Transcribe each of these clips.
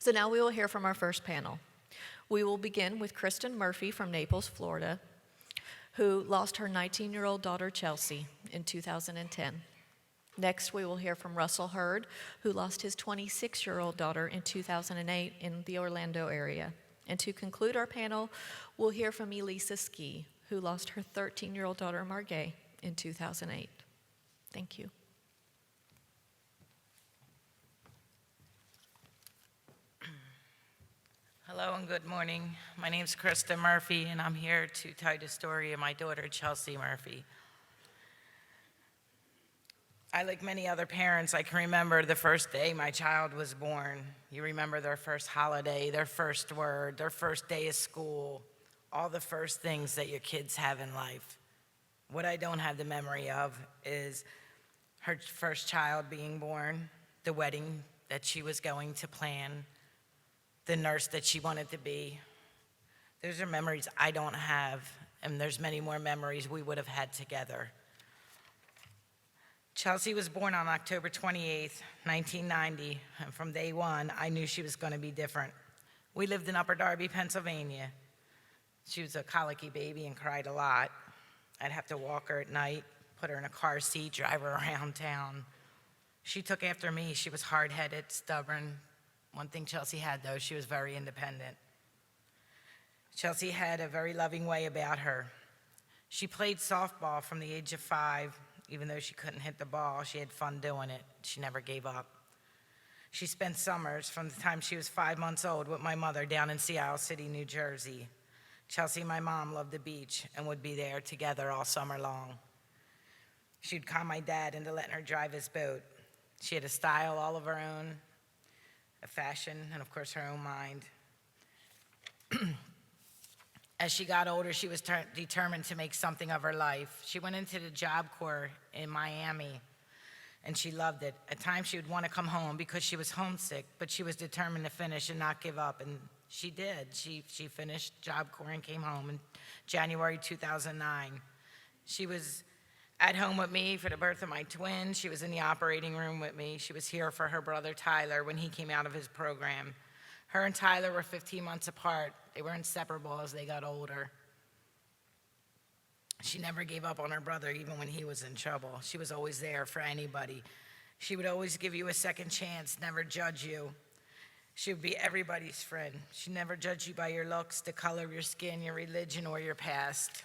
So now we will hear from our first panel. We will begin with Kristen Murphy from Naples, Florida, who lost her 19-year-old daughter, Chelsey, in 2010. Next, we will hear from Russell Hurd, who lost his 26-year-old daughter in 2008 in the Orlando area. And to conclude our panel, we'll hear from Elisa Ski, who lost her 13-year-old daughter, Margay, in 2008. Thank you. Hello and good morning. My name's Kristen Murphy, and I'm here to tell you the story of my daughter, Chelsey Murphy. Like many other parents, I can remember the first day my child was born. You remember their first holiday, their first word, their first day of school, all the first things that your kids have in life. What I don't have the memory of is her first child being born, the wedding that she was going to plan, the nurse that she wanted to be. Those are memories I don't have, and there's many more memories we would have had together. Chelsey was born on October 28th, 1990, and from day one, I knew she was going to be different. We lived in Upper Darby, Pennsylvania. She was a colicky baby and cried a lot. I'd have to walk her at night, put her in a car seat, drive her around town. She took after me. She was hard-headed, stubborn. One thing Chelsey had, though, she was very independent. Chelsey had a very loving way about her. She played softball from the age of 5. Even though she couldn't hit the ball, she had fun doing it. She never gave up. She spent summers from the time she was 5 months old with my mother down in Sea Isle City, New Jersey. Chelsey and my mom loved the beach and would be there together all summer long. She'd con my dad into letting her drive his boat. She had a style all of her own, a fashion, and of course her own mind. As she got older, she was determined to make something of her life. She went into the Job Corps in Miami, and she loved it. At times, she would want to come home because she was homesick, but she was determined to finish and not give up, and she did. She finished Job Corps and came home in January 2009. She was at home with me for the birth of my twins. She was in the operating room with me. She was here for her brother Tyler when he came out of his program. Her and Tyler were 15 months apart. They were inseparable as they got older. She never gave up on her brother, even when he was in trouble. She was always there for anybody. She would always give you a second chance, never judge you. She would be everybody's friend. She never judged you by your looks, the color of your skin, your religion, or your past.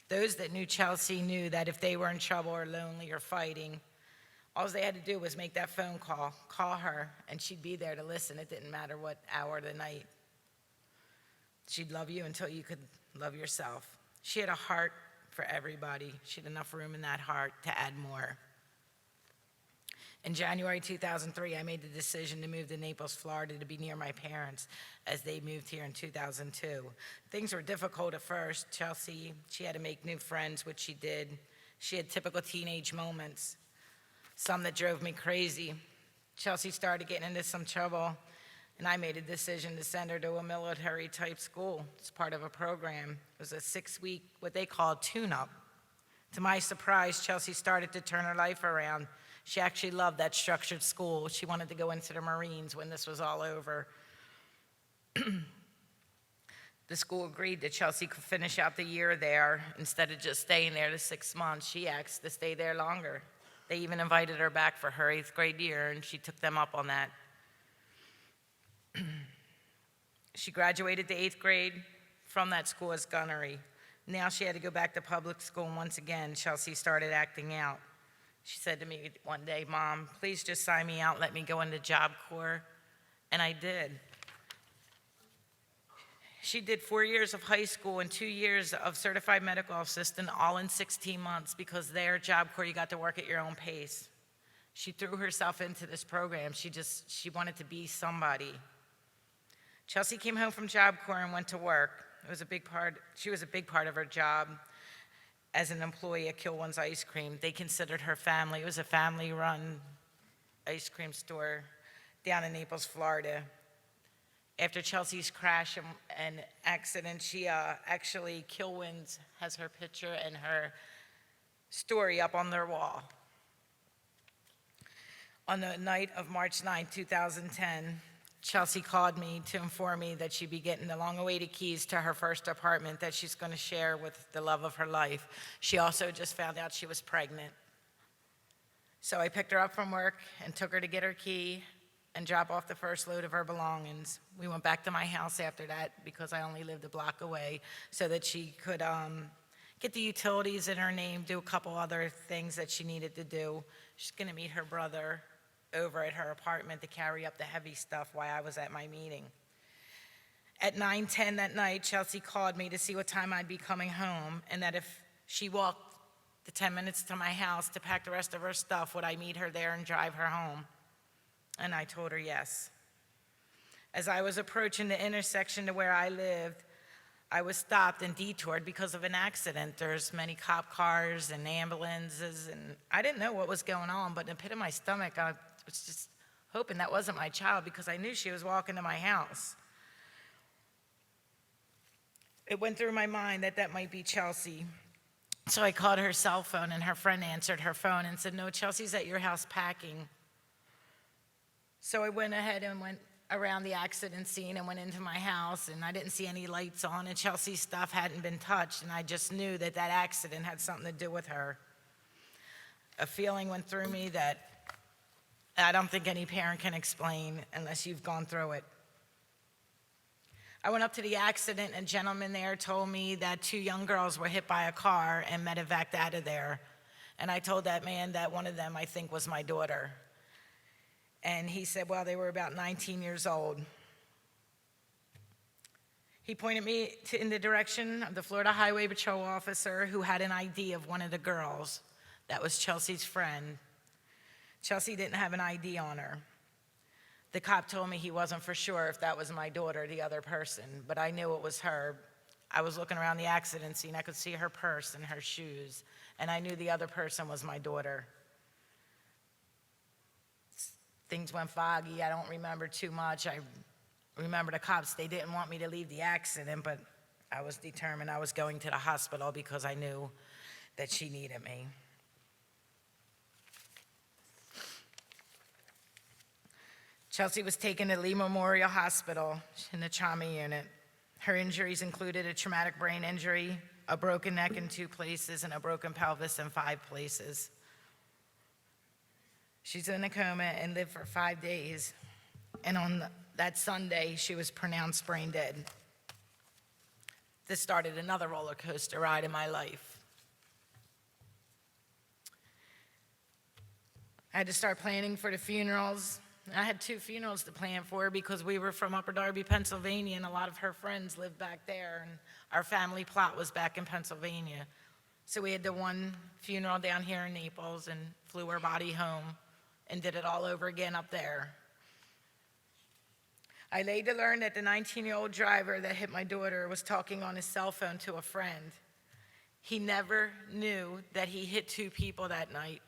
Those that knew Chelsey knew that if they were in trouble or lonely or fighting, all they had to do was make that phone call her, and she'd be there to listen. It didn't matter what hour of the night. She'd love you until you could love yourself. She had a heart for everybody. She had enough room in that heart to add more. In January 2003, I made the decision to move to Naples, Florida to be near my parents as they moved here in 2002. Things were difficult at first. Chelsey, she had to make new friends, which she did. She had typical teenage moments, some that drove me crazy. Chelsey started getting into some trouble, and I made a decision to send her to a military-type school. It's part of a program. It was a 6-week, what they call tune-up. To my surprise, Chelsey started to turn her life around. She actually loved that structured school. She wanted to go into the Marines when this was all over. The school agreed that Chelsey could finish out the year there. Instead of just staying there the 6 months, she asked to stay there longer. They even invited her back for her 8th grade year, and she took them up on that. She graduated the 8th grade from that school as gunnery. Now she had to go back to public school, and once again, Chelsey started acting out. She said to me one day, "Mom, please just sign me out, let me go into Job Corps," and I did. She did 4 years of high school and 2 years of certified medical assistant, all in 16 months, because there, Job Corps, you got to work at your own pace. She threw herself into this program. She wanted to be somebody. Chelsey came home from Job Corps and went to work. She was a big part of her job as an employee at Kill One's Ice Cream. They considered her family. It was a family-run ice cream store down in Naples, Florida. After Chelsey's crash and accident, she actually, Kilwins has her picture and her story up on their wall. On the night of March 9, 2010, Chelsey called me to inform me that she'd be getting the long-awaited keys to her first apartment that she's going to share with the love of her life. She also just found out she was pregnant. So I picked her up from work and took her to get her key and drop off the first load of her belongings. We went back to my house after that because I only lived a block away so that she could get the utilities in her name, do a couple other things that she needed to do. She's going to meet her brother over at her apartment to carry up the heavy stuff while I was at my meeting. At 9:10 that night, Chelsey called me to see what time I'd be coming home and that if she walked the 10 minutes to my house to pack the rest of her stuff, would I meet her there and drive her home? And I told her yes. As I was approaching the intersection to where I lived, I was stopped and detoured because of an accident. There's many cop cars and ambulances, and I didn't know what was going on, but in the pit of my stomach, I was just hoping that wasn't my child because I knew she was walking to my house. It went through my mind that that might be Chelsey. So I called her cell phone, and her friend answered her phone and said, "No, Chelsey's at your house packing." So I went ahead and went around the accident scene and went into my house, and I didn't see any lights on, and Chelsey's stuff hadn't been touched, and I just knew that that accident had something to do with her. A feeling went through me that I don't think any parent can explain unless you've gone through it. I went up to the accident, and a gentleman there told me that 2 young girls were hit by a car and medevaced out of there. And I told that man that one of them, I think, was my daughter. And he said, well, they were about 19 years old. He pointed me in the direction of the Florida Highway Patrol officer who had an ID of one of the girls. That was Chelsey's friend. Chelsey didn't have an ID on her. The cop told me he wasn't for sure if that was my daughter or the other person, but I knew it was her. I was looking around the accident scene. I could see her purse and her shoes, and I knew the other person was my daughter. Things went foggy. I don't remember too much. I remember the cops, they didn't want me to leave the accident, but I was determined I was going to the hospital because I knew that she needed me. Chelsey was taken to Lee Memorial Hospital in the trauma unit. Her injuries included a traumatic brain injury, a broken neck in 2 places, and a broken pelvis in 5 places. She's in a coma and lived for 5 days. And on that Sunday, she was pronounced brain dead. This started another roller coaster ride in my life. I had to start planning for the funerals. I had 2 funerals to plan for because we were from Upper Darby, Pennsylvania, and a lot of her friends lived back there, and our family plot was back in Pennsylvania. So we had the one funeral down here in Naples and flew her body home and did it all over again up there. I later learned that the 19-year-old driver that hit my daughter was talking on his cell phone to a friend. He never knew that he hit 2 people that night.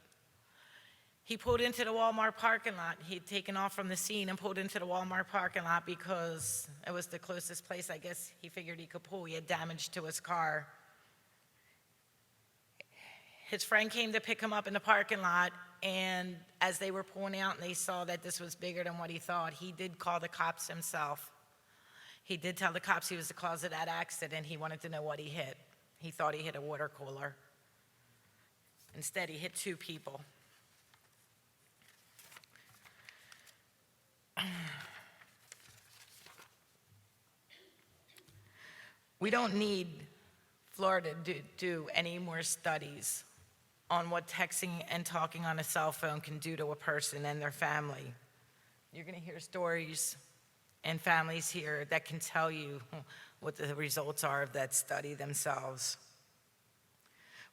He pulled into the Walmart parking lot. He'd taken off from the scene and pulled into the Walmart parking lot because it was the closest place I guess he figured he could pull. He had damage to his car. His friend came to pick him up in the parking lot, and as they were pulling out and they saw that this was bigger than what he thought, he did call the cops himself. He did tell the cops he was the cause of that accident. He wanted to know what he hit. He thought he hit a water cooler. Instead, he hit 2 people. We don't need Florida to do any more studies on what texting and talking on a cell phone can do to a person and their family. You're going to hear stories and families here that can tell you what the results are of that study themselves.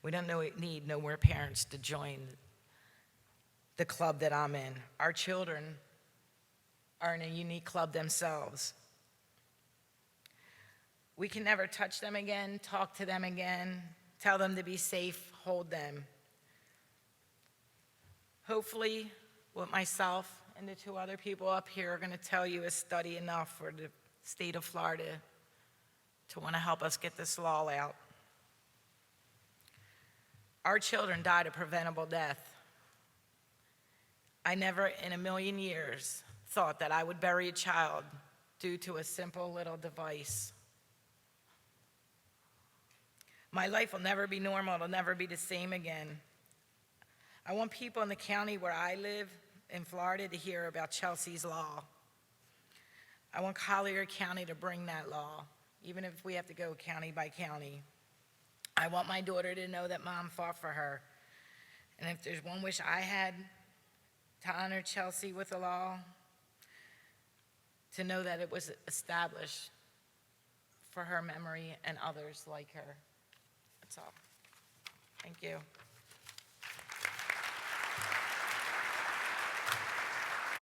We don't need no more parents to join the club that I'm in. Our children are in a unique club themselves. We can never touch them again, talk to them again, tell them to be safe, hold them. Hopefully, what myself and the 2 other people up here are going to tell you is study enough for the state of Florida to want to help us get this law out. Our children died a preventable death. I never in a million years thought that I would bury a child due to a simple little device. My life will never be normal. It'll never be the same again. I want people in the county where I live in Florida to hear about Chelsey's law. I want Collier County to bring that law, even if we have to go county by county. I want my daughter to know that Mom fought for her. And if there's one wish I had to honor Chelsey with the law, to know that it was established for her memory and others like her. That's all. Thank you.